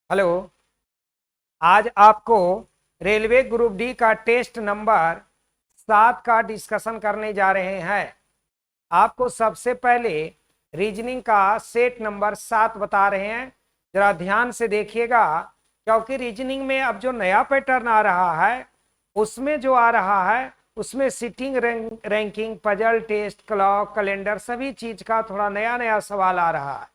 Hello. आज आपको railway group D का टेस्ट नंबर 7 का डिस्कशन करने जा रहे हैं। आपको सबसे पहले रीजनिंग का सेट नंबर 7 बता रहे हैं। जरा ध्यान से देखिएगा, क्योंकि रीजनिंग में अब जो नया पैटर्न आ रहा है उसमें जो आ रहा है उसमें sitting ranking, puzzle, test, clock, calendar सभी चीज का थोड़ा नया नया सवाल आ रहा है।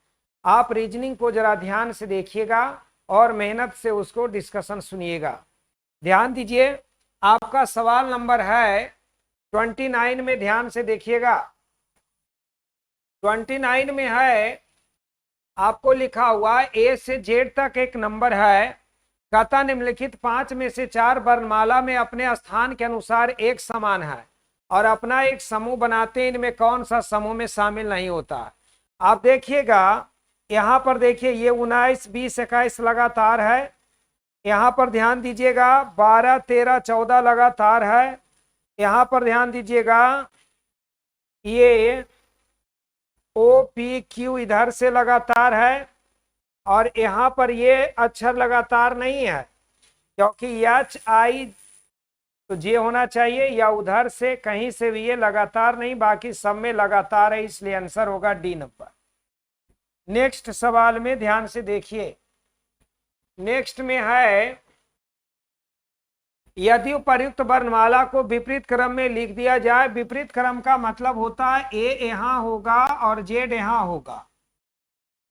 आप रीजनिंग को जरा ध्यान से देखिएगा और मेहनत से उसको डिस्कशन सुनिएगा। ध्यान दीजिए, आपका सवाल नंबर है 29 में, ध्यान से देखिएगा। 29 में है, आपको लिखा हुआ ए से जेड तक एक नंबर है। कहता निम्नलिखित 5 में से 4 वर्णमाला में अपने स्थान के अनुसार एक समान है और अपना एक समूह बनाते हैं, इनमें कौन सा समूह में शामिल नहीं होता। आप देखिएगा, यहां पर देखिए ये 19, 20, 21 लगातार है। यहां पर ध्यान दीजिएगा 12, 13, 14 लगातार है। यहां पर ध्यान दीजिएगा ये ओ पी क्यू इधर से लगातार है और यहां पर ये अक्षर लगातार नहीं है, क्योंकि एच आई तो जे होना चाहिए, या उधर से कहीं से भी ये लगातार नहीं, बाकी सब में लगातार है, इसलिए आंसर होगा डी नंबर। नेक्स्ट सवाल में ध्यान से देखिए। नेक्स्ट में है, यदि उपर्युक्त वर्णमाला को विपरीत क्रम में लिख दिया जाए, विपरीत क्रम का मतलब होता है ए यहां होगा और जेड यहां होगा।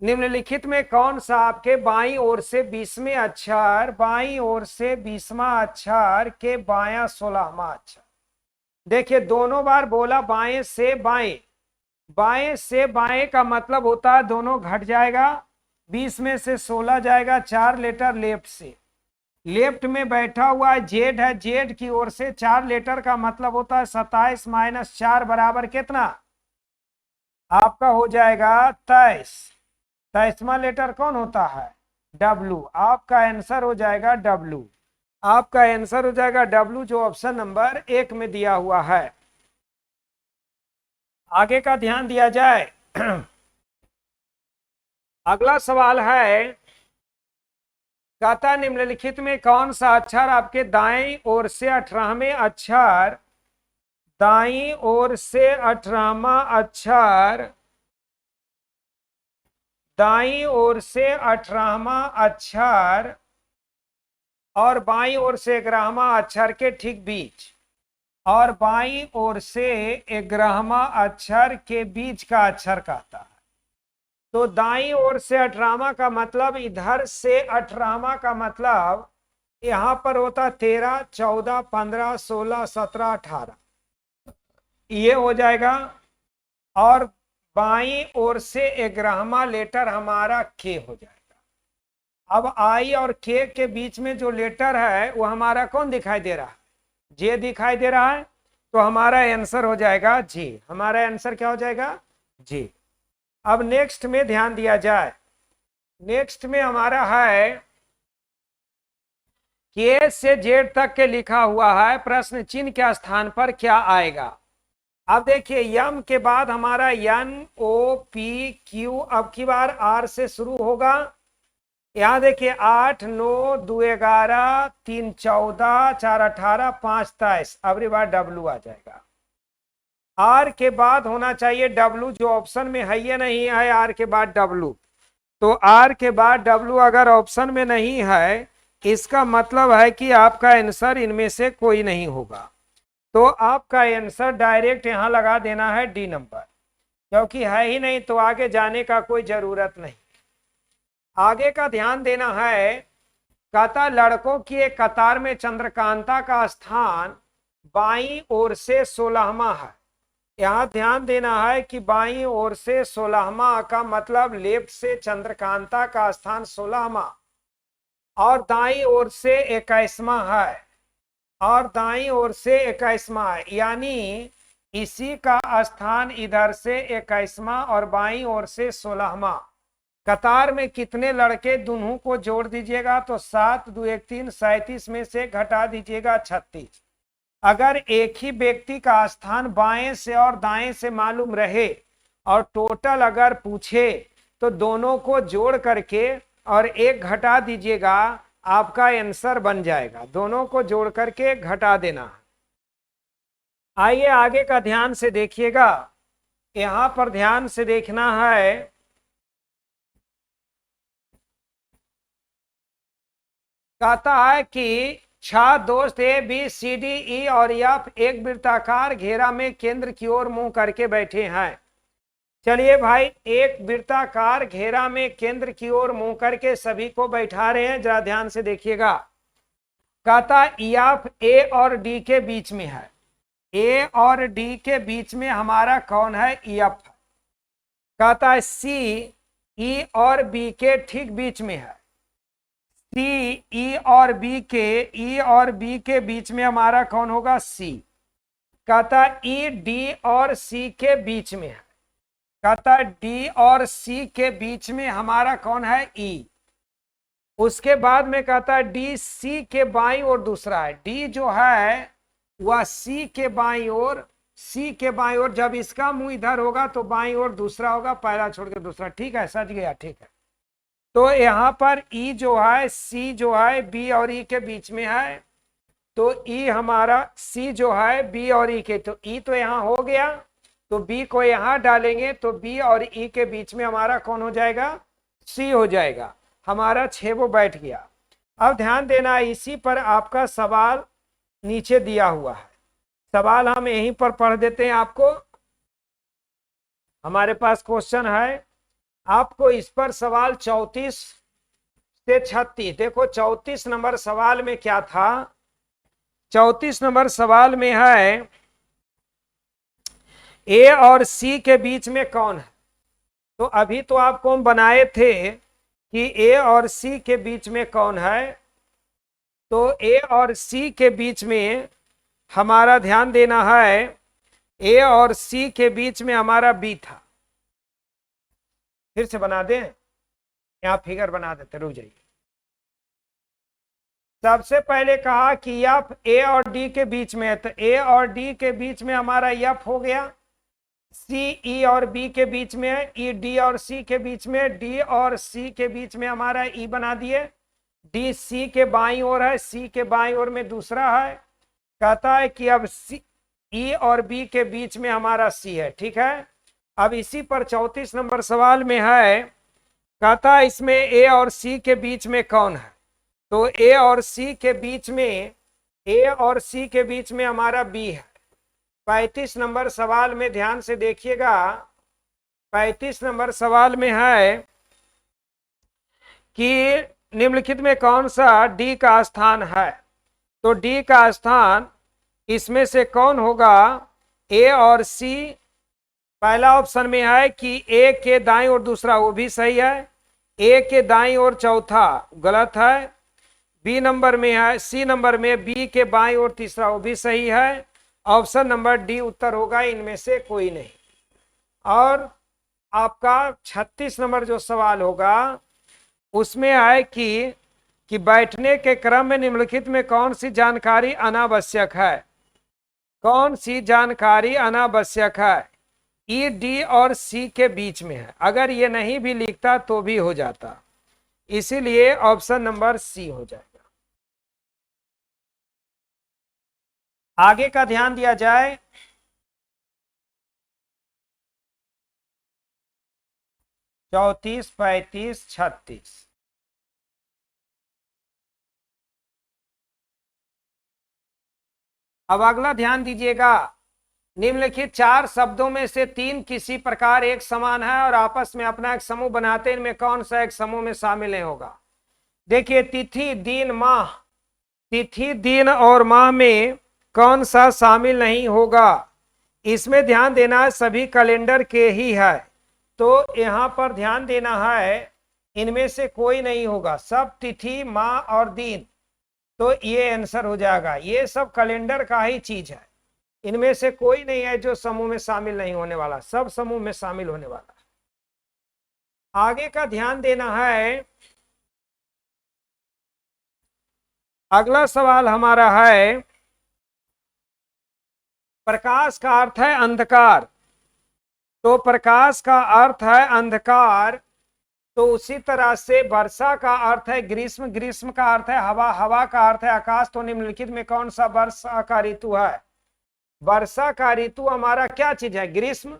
निम्नलिखित में कौन सा आपके बाईं ओर से 20वें अक्षर, बाईं ओर से 20वां अक्षर के बायां 16वां अक्षर। देखिए दोनों बार बोला बाएं से बाएं, बाएं से बाएं का मतलब होता है दोनों घट जाएगा, 20 में से 16 जाएगा, 4 लेटर लेफ्ट से। लेफ्ट में बैठा हुआ जेड है, जेड की ओर से 4 लेटर का मतलब होता है 27 माइनस 4 बराबर कितना, आपका हो जाएगा 23। 23वां लेटर कौन होता है, डब्लू। आपका आंसर हो जाएगा डब्लू। आपका आंसर हो जाएगा डब्लू, जो ऑप्शन नंबर 1 में दिया हुआ है। आगे का ध्यान दिया जाए। अगला सवाल है, कहता निम्नलिखित में कौन सा अक्षर आपके दाएं ओर से 18वें अक्षर, दाईं ओर से 18वां अक्षर, दाईं ओर से 18वां अक्षर और बाईं ओर से 11वां अक्षर के ठीक बीच, और बाईं ओर से 11वां अक्षर के बीच का अक्षर कहता है। तो दाईं ओर से 18वां का मतलब, इधर से 18वां का मतलब यहां पर होता 13, 14, 15, 16, 17, 18, ये हो जाएगा। और बाईं ओर से 11वां लेटर हमारा के हो जाएगा। अब आई और के के बीच में जो लेटर है वो हमारा कौन दिखाई दे रहा है, जे दिखाई दे रहा है, तो हमारा आंसर हो जाएगा जी। हमारा आंसर क्या हो जाएगा, जी। अब नेक्स्ट में ध्यान दिया जाए। नेक्स्ट में हमारा है, के से जेड तक के लिखा हुआ है, प्रश्न चिन्ह के स्थान पर क्या आएगा। अब देखिए यम के बाद हमारा एन ओ पी क्यू, अब की बार आर से शुरू होगा। यहां देखिए 8, 9, 2, 11, 3, 14, 4, 18, 5, 23, अगली बार डब्लू आ जाएगा। आर के बाद होना चाहिए डब्लू, जो ऑप्शन में है ये नहीं है आर के बाद डब्लू। तो आर के बाद डब्लू अगर ऑप्शन में नहीं है, इसका मतलब है कि आपका आंसर इनमें से कोई नहीं होगा। तो आपका आंसर डायरेक्ट यहां लगा देना है डी नंबर, क्योंकि है ही नहीं तो आगे जाने का कोई जरूरत नहीं। आगे का ध्यान देना है। कहता लड़कों की एक कतार में चंद्रकांता का स्थान बाईं ओर से 16वां है। यहां ध्यान देना है कि बाईं ओर से 16वां का मतलब लेफ्ट से चंद्रकांता का स्थान 16वां, और दाईं ओर से 21वां है, और दाईं ओर से 21वां है, यानी इसी का स्थान इधर से 21वां और बाईं ओर से 16वां। कतार में कितने लड़के, दोनों को जोड़ दीजिएगा तो 7, 2, 1, 3, 37 में से घटा दीजिएगा 36। अगर एक ही व्यक्ति का स्थान बाएं से और दाएं से मालूम रहे और टोटल अगर पूछे, तो दोनों को जोड़ करके और 1 घटा दीजिएगा, आपका आंसर बन जाएगा। दोनों को जोड़ करके घटा देना है। आइए आगे का ध्यान से देखिएगा। यहां पर ध्यान से देखना है, कहता है कि 6 दोस्त A B C D E और एफ एक वृत्ताकार घेरा में केंद्र की ओर मुंह करके बैठे हैं। चलिए भाई, एक वृत्ताकार घेरा में केंद्र की ओर मुंह करके सभी को बैठा रहे हैं, जरा ध्यान से देखिएगा। कहता एफ ए और डी के बीच में है। ए और डी के बीच में हमारा कौन है? एफ। कहता है सी ई और बी के ठीक बीच में है। सी ई और बी के बीच में हमारा कौन होगा? सी। कहता ई डी और सी के बीच में है। कहता डी और सी के बीच में हमारा कौन है? ई। उसके बाद में कहता है डी सी के बाईं ओर दूसरा है। डी जो है वह सी के बाईं ओर, जब इसका मुंह इधर होगा तो बाईं ओर दूसरा होगा, पहला छोड़ के दूसरा। ठीक है, समझ गया? ठीक है। तो यहां पर ई जो है, सी जो है बी और ई के बीच में है, तो ई हमारा सी जो है बी और ई के, तो ई तो यहां हो गया, तो बी को यहां डालेंगे तो बी और ई के बीच में हमारा कौन हो जाएगा? सी हो जाएगा। हमारा 6 वो बैठ गया। अब ध्यान देना, इसी पर आपका सवाल नीचे दिया हुआ है। सवाल हम यहीं पर पढ़ देते हैं आपको। हमारे पास क्वेश्चन है, आपको इस पर सवाल 34 से 36, देखो 34 नंबर सवाल में क्या था? 34 नंबर सवाल में है ए और सी के बीच में कौन है। तो अभी तो आपको हम बनाए थे कि ए और सी के बीच में कौन है, तो ए और सी के बीच में हमारा ध्यान देना है, ए और सी के बीच में हमारा बी था। फिर से बना दें, यहां फिगर बना देते, रुक जाइए। सबसे पहले कहा कि एफ ए और डी के बीच में है, तो ए और डी के बीच में हमारा एफ हो गया। सी ई और बी के बीच में है, ई डी और सी के बीच में, डी और सी के बीच में हमारा ई बना दिए। डी सी के बाईं ओर है, सी के बाईं ओर में दूसरा है। कहता है कि अब सी ई और बी के बीच में हमारा सी है। ठीक है। अब इसी पर 34 नंबर सवाल में है, कहता है इसमें ए और सी के बीच में कौन है, तो ए और सी के बीच में हमारा बी है। 35 नंबर सवाल में ध्यान से देखिएगा। 35 नंबर सवाल में है कि निम्नलिखित में कौन सा डी का स्थान है, तो डी का स्थान इसमें से कौन होगा? ए और सी। पहला ऑप्शन में है कि ए के दाईं ओर दूसरा, वो भी सही है। ए के दाईं ओर चौथा, गलत है। बी नंबर में है, सी नंबर में बी के बाईं ओर तीसरा, वो भी सही है। ऑप्शन नंबर डी उत्तर होगा, इनमें से कोई नहीं। और आपका 36 नंबर जो सवाल होगा उसमें है कि बैठने के क्रम में निम्नलिखित में कौन सी जानकारी अनावश्यक है? कौन सी जानकारी अनावश्यक है? ई डी और सी के बीच में है। अगर ये नहीं भी लिखता तो भी हो जाता, इसीलिए ऑप्शन नंबर सी हो जाएगा। आगे का ध्यान दिया जाए। चौतीस, 35, 36। अब अगला ध्यान दीजिएगा। निम्नलिखित 4 शब्दों में से 3 किसी प्रकार एक समान है और आपस में अपना एक समूह बनाते हैं, इनमें कौन सा एक समूह में शामिल नहीं होगा? देखिए, तिथि, दिन, माह। तिथि, दिन और माह में कौन सा शामिल नहीं होगा? इसमें ध्यान देना है, सभी कैलेंडर के ही है, तो यहां पर ध्यान देना है, इनमें से कोई नहीं होगा। सब तिथि, माह और दिन, तो ये आंसर हो जाएगा। ये सब कैलेंडर का ही चीज है, इनमें से कोई नहीं है जो समूह में शामिल नहीं होने वाला, सब समूह में शामिल होने वाला। आगे का ध्यान देना है। अगला सवाल हमारा है, प्रकाश का अर्थ है अंधकार, तो प्रकाश का अर्थ है अंधकार, तो उसी तरह से वर्षा का अर्थ है ग्रीष्म, ग्रीष्म का अर्थ है हवा, हवा का अर्थ है आकाश। तो निम्नलिखित में कौन सा वर्षा का ऋतु है? वर्षा का ऋतु हमारा क्या चीज है? ग्रीष्म।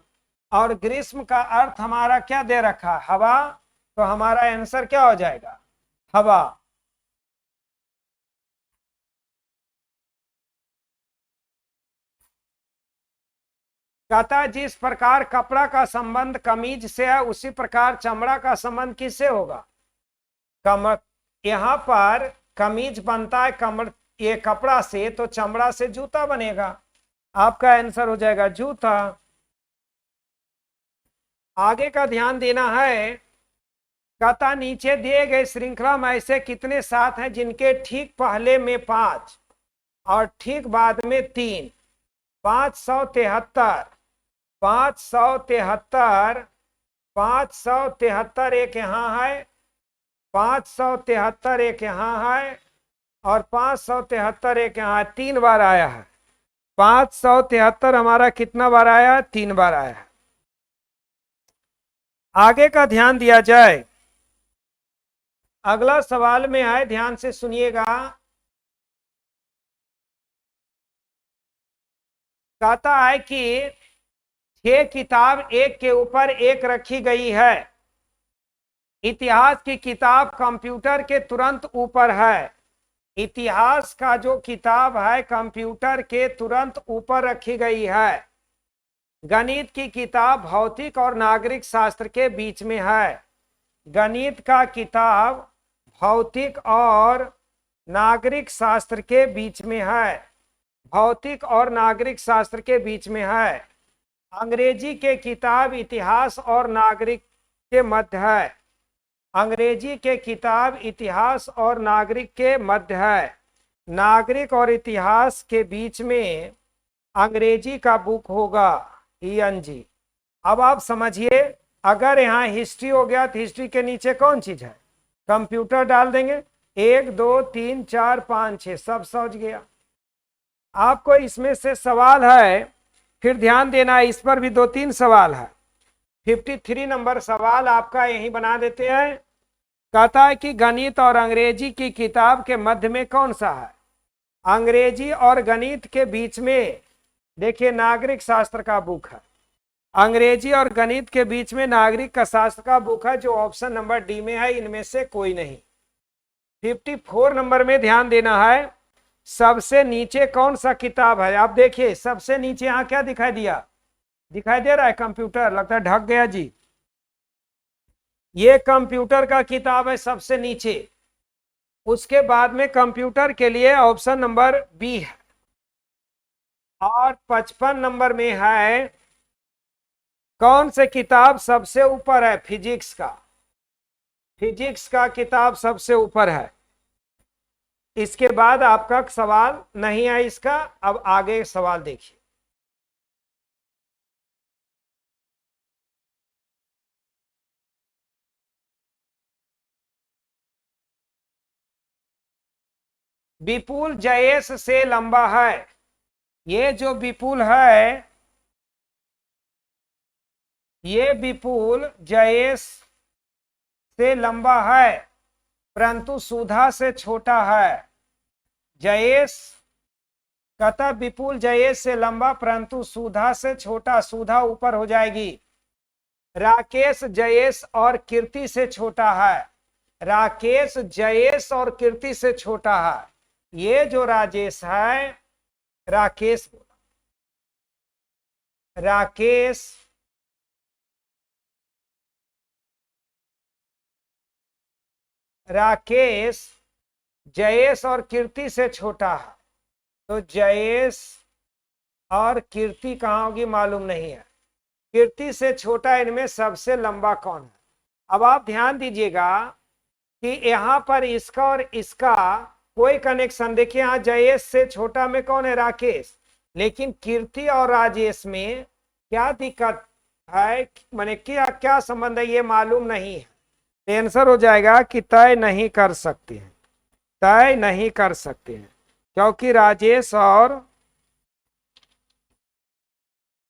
और ग्रीष्म का अर्थ हमारा क्या दे रखा है? हवा। तो हमारा आंसर क्या हो जाएगा? हवा। कहता है जिस प्रकार कपड़ा का संबंध कमीज से है उसी प्रकार चमड़ा का संबंध किससे होगा? यहाँ पर कमीज बनता है ये कपड़ा से, तो चमड़ा से जूता बनेगा। आपका आंसर हो जाएगा जूता। आगे का ध्यान देना है। कहता नीचे दिए गए श्रृंखला में ऐसे कितने साथ हैं जिनके ठीक पहले में 5 और ठीक बाद में 3? 573, 573, 573 एक यहाँ है, 573 एक यहाँ है और 573 एक यहाँ 3 बार आया है। 573 हमारा कितना बार आया? 3 बार आया है। आगे का ध्यान दिया जाए। अगला सवाल में आए, ध्यान से सुनिएगा। कहता है कि 6 किताब एक के ऊपर एक रखी गई है। इतिहास की किताब कंप्यूटर के तुरंत ऊपर है। इतिहास का जो किताब है कंप्यूटर के तुरंत ऊपर रखी गई है। गणित की किताब भौतिक और नागरिक शास्त्र के बीच में है। गणित का किताब भौतिक और नागरिक शास्त्र के बीच में है। भौतिक और नागरिक शास्त्र के बीच में है। अंग्रेजी के किताब इतिहास और नागरिक के मध्य है। अंग्रेजी के किताब इतिहास और नागरिक के मध्य है। नागरिक और इतिहास के बीच में अंग्रेजी का बुक होगा ENG। अब आप समझिए, अगर यहाँ हिस्ट्री हो गया तो हिस्ट्री के नीचे कौन चीज है? कंप्यूटर डाल देंगे। 1 2 3 4 5 6 सब समझ गया। आपको इसमें से सवाल है, फिर ध्यान देना, इस पर भी 2-3 सवाल है। 53 नंबर सवाल आपका यही बना देते हैं। कहता है कि गणित और अंग्रेजी की किताब के मध्य में कौन सा है? अंग्रेजी और गणित के बीच में देखिए नागरिक शास्त्र का बुक है। अंग्रेजी और गणित के बीच में नागरिक का शास्त्र का बुक है, जो ऑप्शन नंबर डी में है। इनमें से कोई नहीं। 54 नंबर में ध्यान देना है। सबसे नीचे कौन सा किताब है? आप देखिए सबसे नीचे यहाँ क्या दिखाई दिया? दिखाई दे रहा है कंप्यूटर, लगता है ढक गया जी। ये कंप्यूटर का किताब है सबसे नीचे। उसके बाद में कंप्यूटर के लिए ऑप्शन नंबर बी है। और 55 नंबर में है कौन से किताब सबसे ऊपर है? फिजिक्स का। फिजिक्स का किताब सबसे ऊपर है। इसके बाद आपका सवाल नहीं है इसका। अब आगे सवाल देखिए। विपुल जयेश से लंबा है। ये जो विपुल है, ये विपुल जयेश से लंबा है परंतु सुधा से छोटा है। जयेश कहता विपुल जयेश से लंबा परंतु सुधा से छोटा। सुधा ऊपर हो जाएगी। राकेश जयेश और कीर्ति से छोटा है। राकेश जयेश और कीर्ति से छोटा है। ये जो राजेश है, राकेश राकेश राकेश जयेश और कीर्ति से छोटा है। तो जयेश और कीर्ति कहाँ होगी मालूम नहीं है। कीर्ति से छोटा इनमें सबसे लंबा कौन है? अब आप ध्यान दीजिएगा कि यहाँ पर इसका और इसका कोई कनेक्शन। देखिए यहाँ जयेश से छोटा में कौन है? राकेश। लेकिन कीर्ति और राजेश में क्या दिक्कत है, माने क्या क्या संबंध है, ये मालूम नहीं है। आंसर हो जाएगा कि तय नहीं कर सकते हैं। तय नहीं कर सकते हैं क्योंकि राजेश और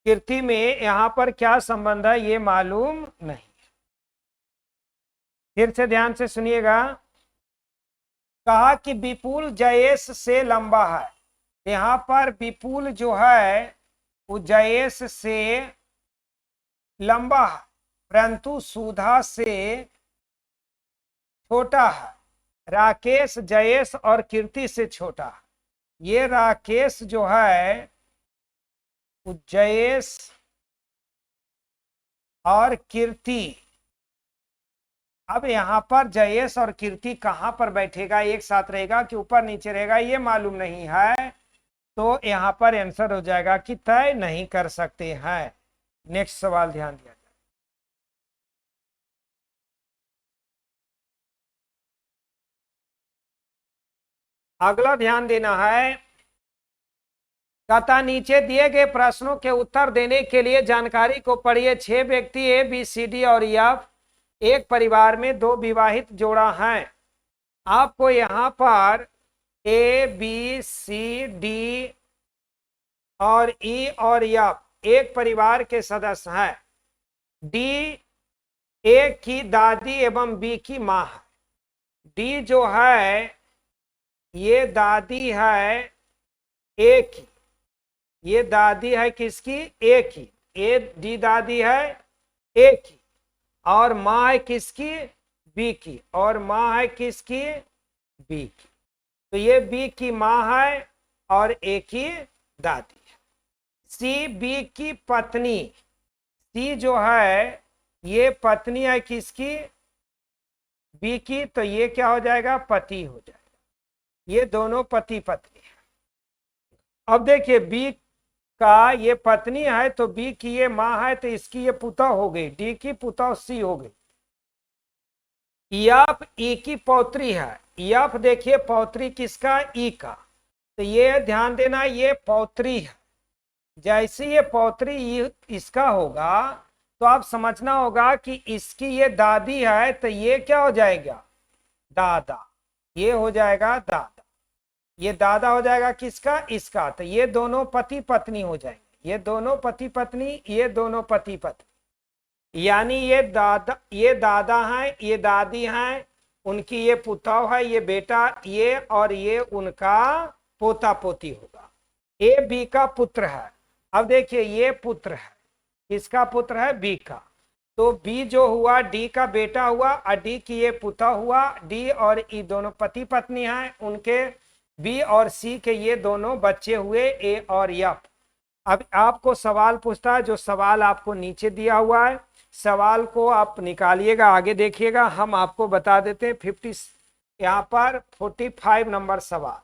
कीर्ति में यहाँ पर क्या संबंध है ये मालूम नहीं। फिर से ध्यान से सुनिएगा। कहा कि विपुल जयेश से लंबा है। यहाँ पर विपुल जो है वो जयेश से लंबा है, परंतु सुधा से छोटा है। राकेश जयेश और कीर्ति से छोटा है। ये राकेश जो है वो जयेश और कीर्ति। अब यहाँ पर जयेश और कीर्ति कहाँ पर बैठेगा, एक साथ रहेगा कि ऊपर नीचे रहेगा, ये मालूम नहीं है। तो यहाँ पर आंसर हो जाएगा कि तय नहीं कर सकते हैं। नेक्स्ट सवाल ध्यान दिया जाए। अगला ध्यान देना है। तथा नीचे दिए गए प्रश्नों के उत्तर देने के लिए जानकारी को पढ़िए। 6 व्यक्ति ए बी सी डी और एफ एक परिवार में 2 विवाहित जोड़ा हैं। आपको यहाँ पर ए बी सी डी और ई और एफ एक परिवार के सदस्य हैं। डी ए की दादी एवं बी की माँ है। डी जो है ये दादी है ए की, ये दादी है किसकी, ए की। ए डी दादी है ए की, और माँ है किसकी, बी की, और माँ है किसकी, बी की। तो ये बी की माँ है और ए की दादी है। सी बी की पत्नी, सी जो है ये पत्नी है किसकी, बी की, तो ये क्या हो जाएगा, पति हो जाएगा। ये दोनों पति पत्नी है। अब देखिए बी का ये पत्नी है तो बी की ये माँ है, तो इसकी ये पुतौ हो गई, डी की पुतौ सी हो गई। एफ ई की पौत्री है। एफ देखिए पौत्री किसका, ई का, तो ये ध्यान देना ये पौत्री है। जैसे ये पौत्री इसका होगा तो आप समझना होगा कि इसकी ये दादी है, तो ये क्या हो जाएगा, दादा। ये हो जाएगा दादा, ये दादा हो जाएगा किसका, इसका। तो ये दोनों पति पत्नी हो जाएंगे, ये दोनों पति पत्नी, ये दोनों पति पत्नी। यानी ये दादा हैं, ये दादी हैं, उनकी ये पुतौ है, ये बेटा, ये और ये उनका पोता पोती होगा। ए बी का पुत्र है। अब देखिए ये पुत्र है, किसका पुत्र है, बी का। तो बी जो हुआ डी का बेटा हुआ, और डी की ये पुतौ हुआ। डी और ई दोनों पति पत्नी हैं, उनके बी और सी के ये दोनों बच्चे हुए, ए और एफ। अब आपको सवाल पूछता है, जो सवाल आपको नीचे दिया हुआ है, सवाल को आप निकालिएगा, आगे देखिएगा, हम आपको बता देते हैं। 50 यहाँ पर 45 नंबर सवाल,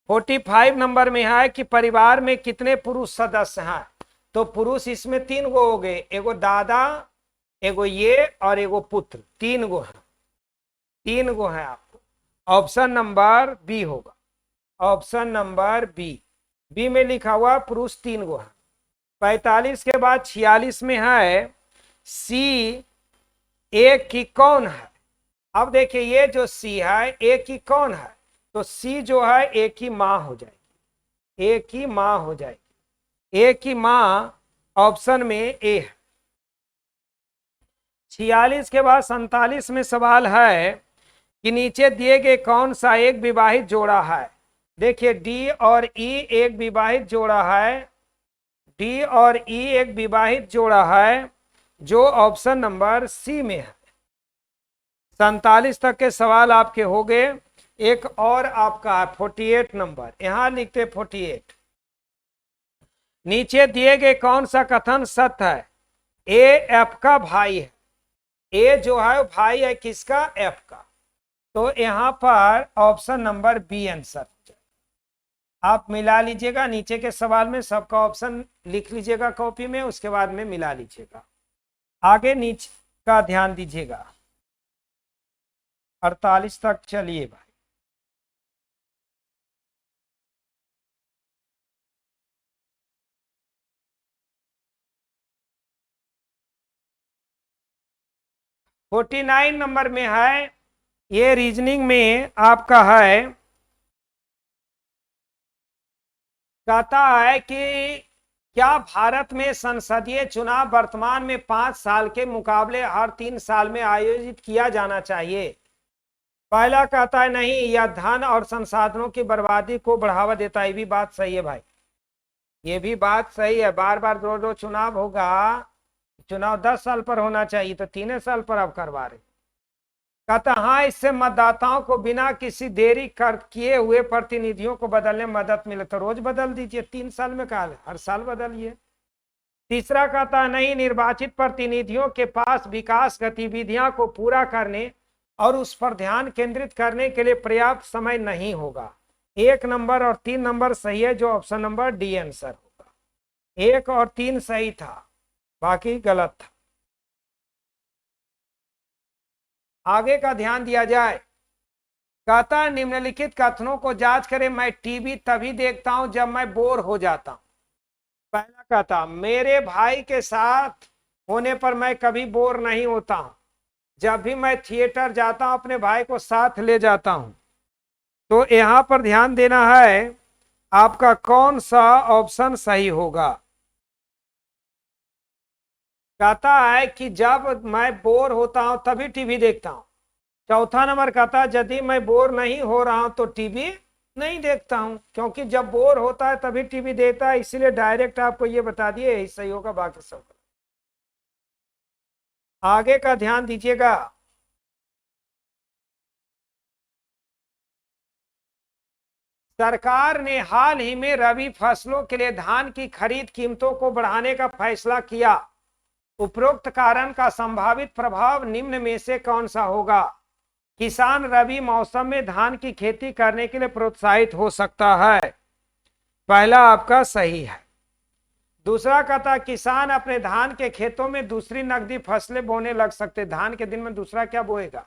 45 नंबर में है कि परिवार में कितने पुरुष सदस्य हैं। तो पुरुष इसमें 3 गो हो गए, एगो दादा, एगो ये और एगो पुत्र, 3 गो है, 3 गो है। आपको ऑप्शन नंबर बी होगा, ऑप्शन नंबर बी। बी में लिखा हुआ पुरुष 3 गो है। 45 के बाद 46 में है सी ए की कौन है। अब देखिए ये जो सी है ए की कौन है, तो सी जो है ए की माँ हो जाएगी, ए की माँ हो जाएगी। ए की माँ ऑप्शन में ए है। 46 के बाद 47 में सवाल है कि नीचे दिए गए कौन सा एक विवाहित जोड़ा है। देखिए डी और ई एक विवाहित जोड़ा है, डी और ई एक विवाहित जोड़ा है, जो ऑप्शन नंबर सी में है। 47 तक के सवाल आपके हो गए। एक और आपका है 48 नंबर, यहां लिखते 48। नीचे दिए गए कौन सा कथन सत्य है। ए एफ का भाई है, ए जो है भाई है किसका, एफ का। तो यहां पर ऑप्शन नंबर बी आंसर। आप मिला लीजिएगा, नीचे के सवाल में सबका ऑप्शन लिख लीजिएगा कॉपी में, उसके बाद में मिला लीजिएगा। आगे नीचे का ध्यान दीजिएगा। 48 तक चलिए भाई। फोर्टी 49 नंबर में है, ये रीजनिंग में आपका है, कहता है कि क्या भारत में संसदीय चुनाव वर्तमान में 5 साल के मुकाबले हर 3 साल में आयोजित किया जाना चाहिए? पहला कहता है नहीं, यह धन और संसाधनों की बर्बादी को बढ़ावा देता है। ये भी बात सही है भाई, ये भी बात सही है। बार बार रोज रोज चुनाव होगा, चुनाव 10 साल पर होना चाहिए तो 3 साल पर अब करवा रहे। कहता हाँ, इससे मतदाताओं को बिना किसी देरी कर किए हुए प्रतिनिधियों को बदलने में मदद मिले। तो रोज बदल दीजिए, 3 साल में कहा हर साल बदलिए। तीसरा कहता नहीं, निर्वाचित प्रतिनिधियों के पास विकास गतिविधियां को पूरा करने और उस पर ध्यान केंद्रित करने के लिए पर्याप्त समय नहीं होगा। 1 नंबर और 3 नंबर सही है, जो ऑप्शन नंबर डी आंसर होगा। 1 और 3 सही था, बाकी गलत था। आगे का ध्यान दिया जाए। कहता निम्नलिखित कथनों को जांच करें। मैं टीवी तभी देखता हूं जब मैं बोर हो जाता हूं। पहला कहता मेरे भाई के साथ होने पर मैं कभी बोर नहीं होता हूं। जब भी मैं थिएटर जाता हूं अपने भाई को साथ ले जाता हूं। तो यहां पर ध्यान देना है, आपका कौन सा ऑप्शन सही होगा। कहता है कि जब मैं बोर होता हूं तभी टीवी देखता हूं। चौथा नंबर कहता है यदि मैं बोर नहीं हो रहा हूं तो टीवी नहीं देखता हूं, क्योंकि जब बोर होता है तभी टीवी देखता है, इसीलिए डायरेक्ट आपको ये बता दिए, यही सही होगा, बाकी सब। आगे का ध्यान दीजिएगा। सरकार ने हाल ही में रबी फसलों के लिए धान की खरीद कीमतों को बढ़ाने का फैसला किया। उपरोक्त कारण का संभावित प्रभाव निम्न में से कौन सा होगा? किसान रबी मौसम में धान की खेती करने के लिए प्रोत्साहित हो सकता है। पहला आपका सही है। दूसरा कहता किसान अपने धान के खेतों में दूसरी नकदी फसलें बोने लग सकते। धान के दिन में दूसरा क्या बोएगा?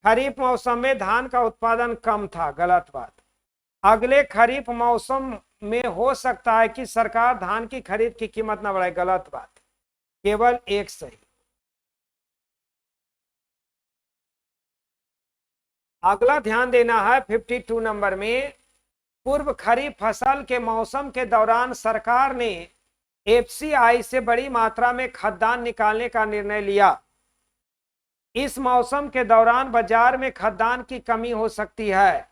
खरीफ मौसम में धान का उत्पादन कम था, गलत बात। अगले खरीफ मौसम में हो सकता है कि सरकार धान की खरीद की कीमत न बढ़ाए, गलत बात। केवल एक सही। अगला ध्यान देना है 52 नंबर में। पूर्व खरीफ फसल के मौसम के दौरान सरकार ने एफसीआई से बड़ी मात्रा में खाद्यान्न निकालने का निर्णय लिया। इस मौसम के दौरान बाजार में खाद्यान्न की कमी हो सकती है।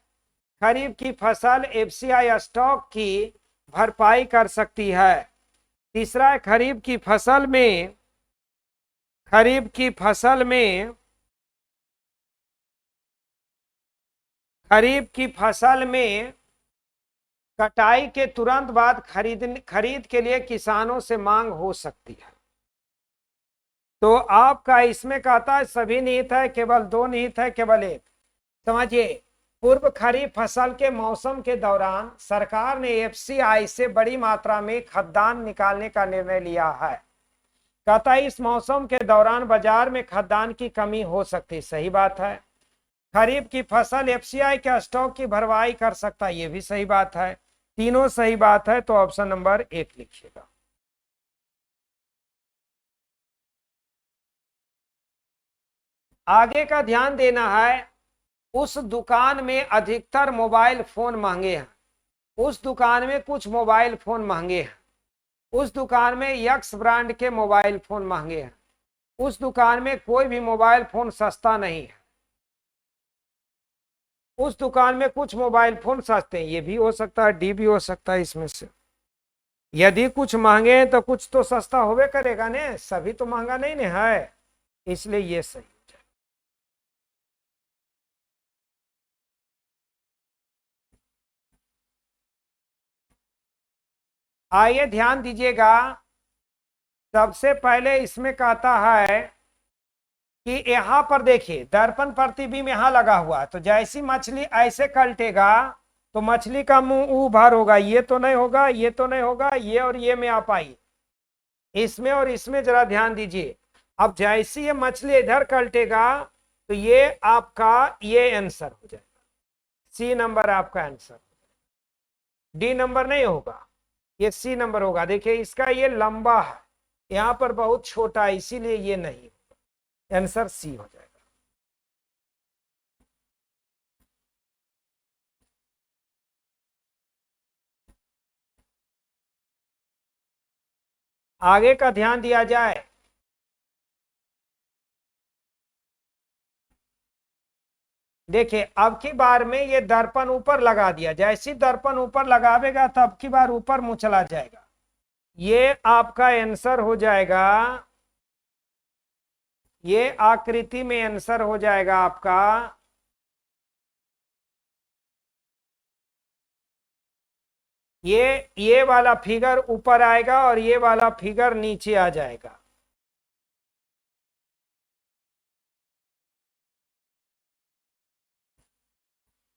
खरीफ की फसल एफसीआई स्टॉक की भरपाई कर सकती है। तीसरा, खरीफ की फसल में कटाई के तुरंत बाद खरीद के लिए किसानों से मांग हो सकती है। तो आपका इसमें कहता है सभी निहित है, केवल 2 निहित है, केवल एक। समझिए, पूर्व खरीफ फसल के मौसम के दौरान सरकार ने एफसीआई से बड़ी मात्रा में खाद्यान्न निकालने का निर्णय लिया है। कहता है इस मौसम के दौरान बाजार में खाद्यान्न की कमी हो सकती, सही बात है। खरीफ की फसल एफसीआई के स्टॉक की भरपाई कर सकता है, ये भी सही बात है। तीनों सही बात है, तो ऑप्शन नंबर 1 लिखिएगा। आगे का ध्यान देना है। उस दुकान में अधिकतर मोबाइल फोन महंगे हैं। उस दुकान में कुछ मोबाइल फोन महंगे हैं। उस दुकान में यक्स ब्रांड के मोबाइल फोन महंगे हैं। उस दुकान में कोई भी मोबाइल फोन सस्ता नहीं है। उस दुकान में कुछ मोबाइल फोन सस्ते हैं, ये भी हो सकता है, डी भी हो सकता है इसमें से। यदि कुछ महंगे हैं तो कुछ तो सस्ता होवे करेगा ने, सभी तो महंगा नहीं ने है, इसलिए ये सही। आइए ध्यान दीजिएगा। सबसे पहले इसमें कहता है कि यहां पर देखिए दर्पण प्रतिबिंब यहां लगा हुआ है, तो जैसी मछली ऐसे कल्टेगा तो मछली का मुंह उभर होगा, ये तो नहीं होगा, ये तो नहीं होगा, ये और ये में आप आइए, इसमें और इसमें जरा ध्यान दीजिए। अब जैसी ये मछली इधर कल्टेगा तो ये आपका ये आंसर हो जाएगा, सी नंबर आपका आंसर। डी नंबर नहीं होगा, ये सी नंबर होगा। देखिए इसका ये लंबा है, यहां पर बहुत छोटा है, इसीलिए ये नहीं, आंसर सी हो जाएगा। आगे का ध्यान दिया जाए, देखिए अब की बार में ये दर्पण ऊपर लगा दिया, जैसे दर्पण ऊपर लगावेगा तो अब की बार ऊपर मुंह चला जाएगा। ये आपका आंसर हो जाएगा, ये आकृति में आंसर हो जाएगा आपका ये वाला फिगर ऊपर आएगा और ये वाला फिगर नीचे आ जाएगा।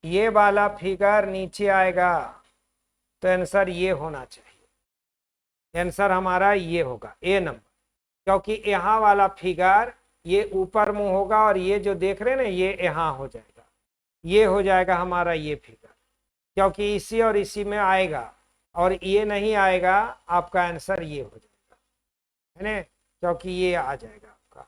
ये वाला फिगर नीचे आएगा, तो आंसर ये होना चाहिए। आंसर हमारा ये होगा ए नंबर, क्योंकि यहाँ वाला फिगर ये ऊपर मुंह होगा और ये जो देख रहे हैं ना ये यहाँ हो जाएगा, ये हो जाएगा हमारा ये फिगर, क्योंकि इसी और इसी में आएगा और ये नहीं आएगा, आपका आंसर ये हो जाएगा, है ना, क्योंकि ये आ जाएगा आपका।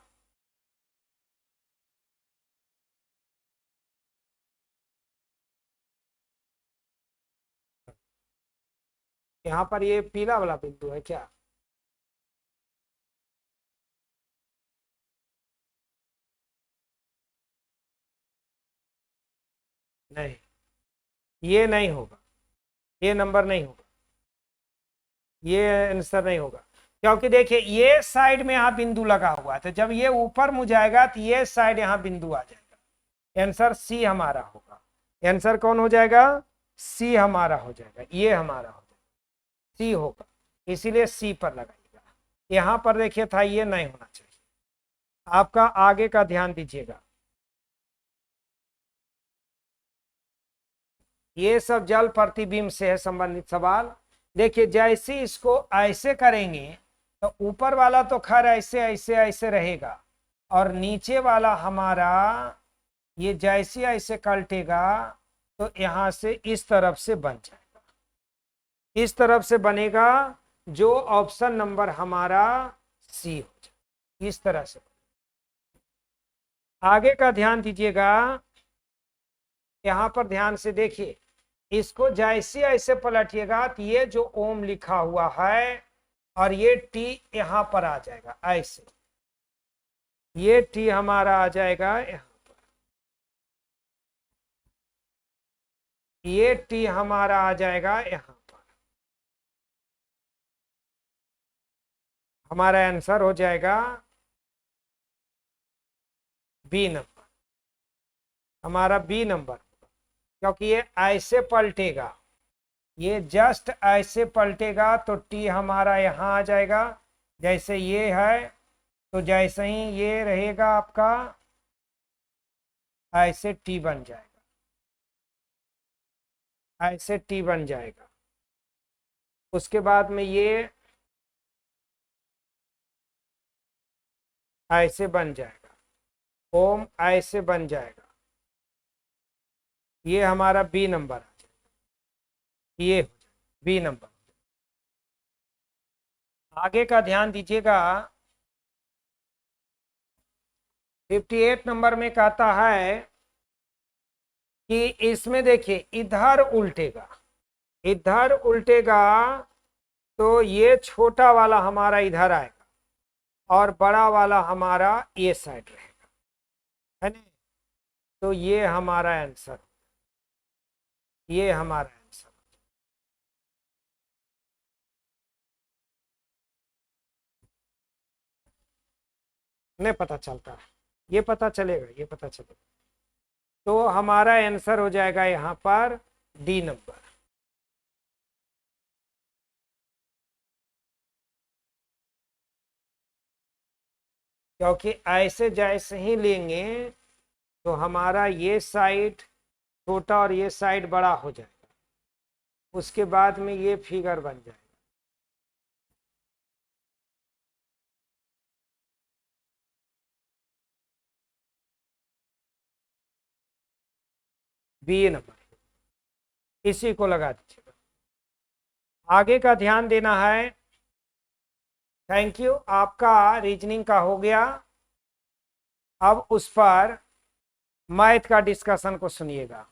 यहाँ पर ये पीला वाला बिंदु है क्या? नहीं, ये नहीं होगा, ये नंबर नहीं होगा, ये आंसर नहीं होगा, क्योंकि देखिए ये साइड में यहाँ बिंदु लगा हुआ है, तो जब ये ऊपर मुँह जाएगा तो ये साइड यहाँ बिंदु आ जाएगा। आंसर सी हमारा होगा। आंसर कौन हो जाएगा? सी हमारा हो जाएगा, ये हमारा हो जाएगा, सी होगा, इसीलिए सी पर लगाइएगा। यहाँ पर देखिए था, ये नहीं होना चाहिए। आपका आगे का ध्यान दीजिएगा, ये सब जल प्रतिबिंब से है संबंधित सवाल। देखिए जैसे इसको ऐसे करेंगे तो ऊपर वाला तो खैर ऐसे ऐसे ऐसे रहेगा, और नीचे वाला हमारा ये जैसे ऐसे कल्टेगा तो यहां से इस तरफ से बन जाएगा, इस तरफ से बनेगा, जो ऑप्शन नंबर हमारा सी हो जाए, इस तरह से। आगे का ध्यान दीजिएगा, यहां पर ध्यान से देखिए, इसको जैसे ऐसे पलटिएगा तो ये जो ओम लिखा हुआ है और ये टी यहां पर आ जाएगा, ऐसे ये टी हमारा आ जाएगा यहां पर, ये टी हमारा आ जाएगा यहां पर। हमारा आंसर हो जाएगा बी नंबर, हमारा बी नंबर, क्योंकि ये ऐसे पलटेगा, ये जस्ट ऐसे पलटेगा तो टी हमारा यहाँ आ जाएगा, जैसे ये है तो जैसे ही ये रहेगा आपका ऐसे टी बन जाएगा, ऐसे टी बन जाएगा। उसके बाद में ये ऐसे बन जाएगा, ओम ऐसे बन जाएगा, ये हमारा बी नंबर आ जाएगा, ये बी नंबर। आगे का ध्यान दीजिएगा, 58 नंबर में कहता है कि इसमें देखिए इधर उल्टेगा, इधर उल्टेगा तो ये छोटा वाला हमारा इधर आएगा और बड़ा वाला हमारा ये साइड रहेगा, है ना, तो ये हमारा आंसर, ये हमारा आंसर। नहीं पता चलता है, ये पता चलेगा, ये पता चलेगा, तो हमारा आंसर हो जाएगा यहाँ पर डी नंबर। क्योंकि ऐसे जैसे ही लेंगे तो हमारा ये साइड छोटा और ये साइड बड़ा हो जाएगा, उसके बाद में ये फिगर बन जाएगा। बी नंबर, इसी को लगा दीजिएगा। आगे का ध्यान देना है। थैंक यू, आपका रीजनिंग का हो गया। अब उस पर मैथ का डिस्कशन को सुनिएगा।